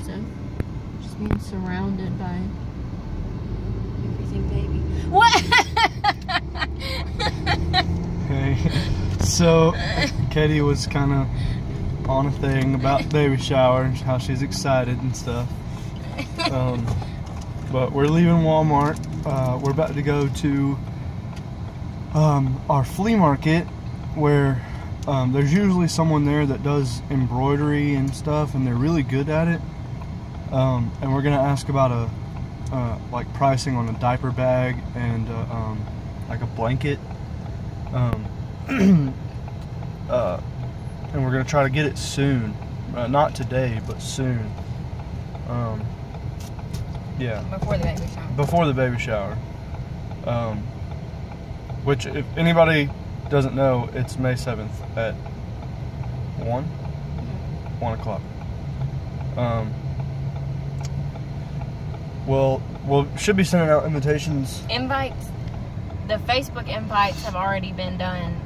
stuff. Just being surrounded by everything baby. What? Okay. So, Katie was kind of on a thing about baby shower and how she's excited and stuff. But we're leaving Walmart. We're about to go to our flea market where there's usually someone there that does embroidery and stuff, and they're really good at it. And we're gonna ask about like pricing on a diaper bag and like a blanket. And we're gonna try to get it soon. Not today, but soon. Yeah. Before the baby shower. Before the baby shower. Which, if anybody doesn't know, it's May 7th at 1? 1 o'clock. We'll should be sending out invitations. Invites. The Facebook invites have already been done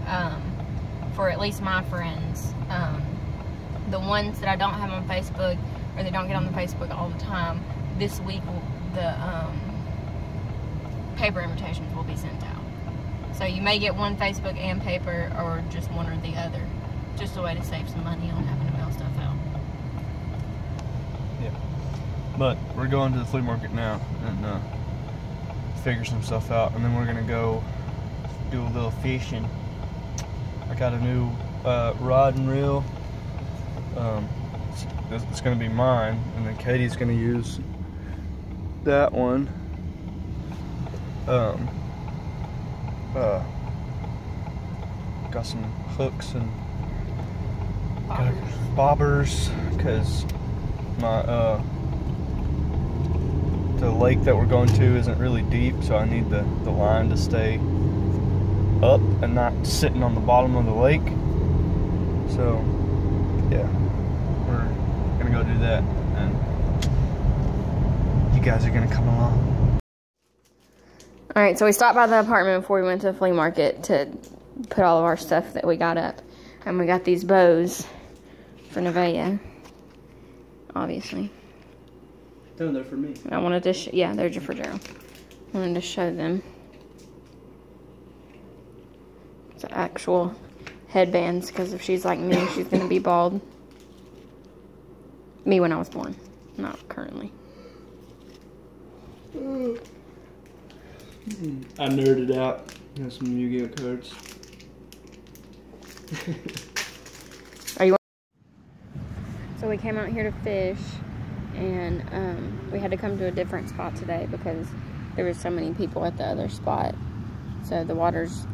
for at least my friends. The ones that I don't have on Facebook, or they don't get on the Facebook all the time, this week the paper invitations will be sent out. So you may get one Facebook and paper, or just one or the other. Just a way to save some money on having to mail stuff out. Yeah. But we're going to the flea market now and figure some stuff out, and then we're gonna go do a little fishing. I got a new rod and reel. It's gonna be mine, and then Katie's gonna use that one. Got some hooks and bobbers, because my the lake that we're going to isn't really deep, so I need the line to stay up and not sitting on the bottom of the lake. So yeah, we're gonna go do that, and you guys are gonna come along. Alright, so we stopped by the apartment before we went to the flea market to put all of our stuff that we got up. And we got these bows for Nevaeh, obviously. No, they're for me. I wanted to, yeah, they're just for Gerald. I wanted to show them. It's actual headbands, because if she's like me, she's going to be bald. Me when I was born, not currently. I nerded out. Got some Yu-Gi-Oh cards. So we came out here to fish, and we had to come to a different spot today because there were so many people at the other spot. So the water's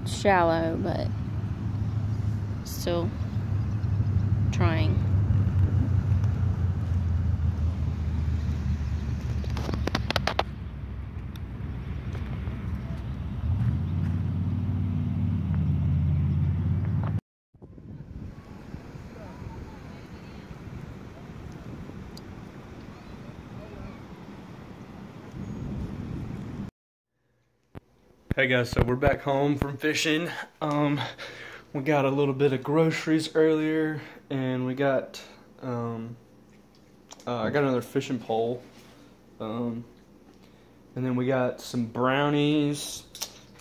shallow, but still trying. Hey guys, so we're back home from fishing. We got a little bit of groceries earlier, and we got I got another fishing pole, and then we got some brownies,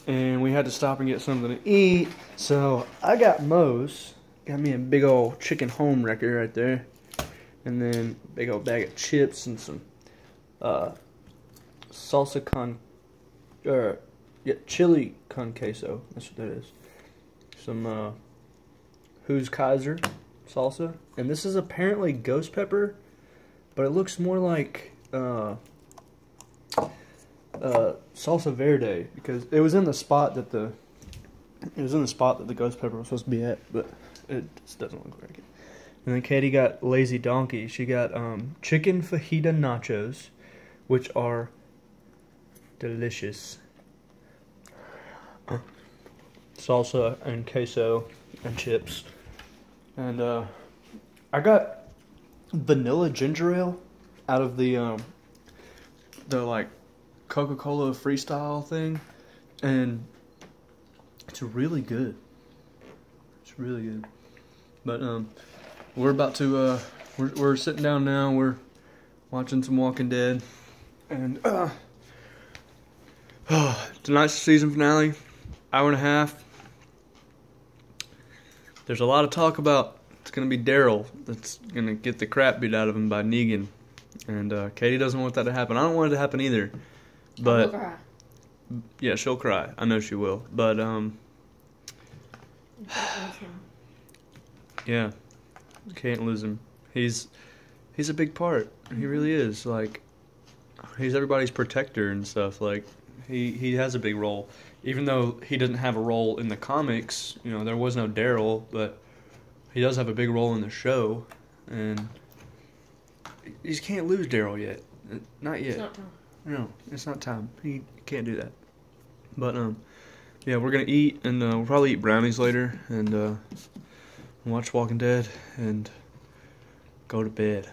and we had to stop and get something to eat. So I got Moe's, got me a big old chicken home wrecker right there, and then a big old bag of chips and some salsa yeah, chili con queso. That's what that is. Some Who's Kaiser salsa, and this is apparently ghost pepper, but it looks more like salsa verde, because it was in the spot that the ghost pepper was supposed to be at, but it just doesn't look like it. And then Katie got Lazy Donkey. She got chicken fajita nachos, which are delicious. Salsa and queso and chips, and I got vanilla ginger ale out of the like Coca-Cola Freestyle thing, and it's really good. It's really good. But we're about to we're sitting down now. We're watching some Walking Dead, and tonight's season finale, hour and a half. There's a lot of talk about it's gonna be Daryl that's gonna get the crap beat out of him by Negan, and Katie doesn't want that to happen. I don't want it to happen either, but yeah, she'll cry. I know she will, but yeah, can't lose him. He's a big part. He really is. Like, he's everybody's protector and stuff. Like, he has a big role. Even though he doesn't have a role in the comics, you know, there was no Daryl, but he does have a big role in the show, and you just can't lose Daryl yet. Not yet. It's not time. No, it's not time. He can't do that. But yeah, we're gonna eat, and we'll probably eat brownies later, and watch Walking Dead, and go to bed.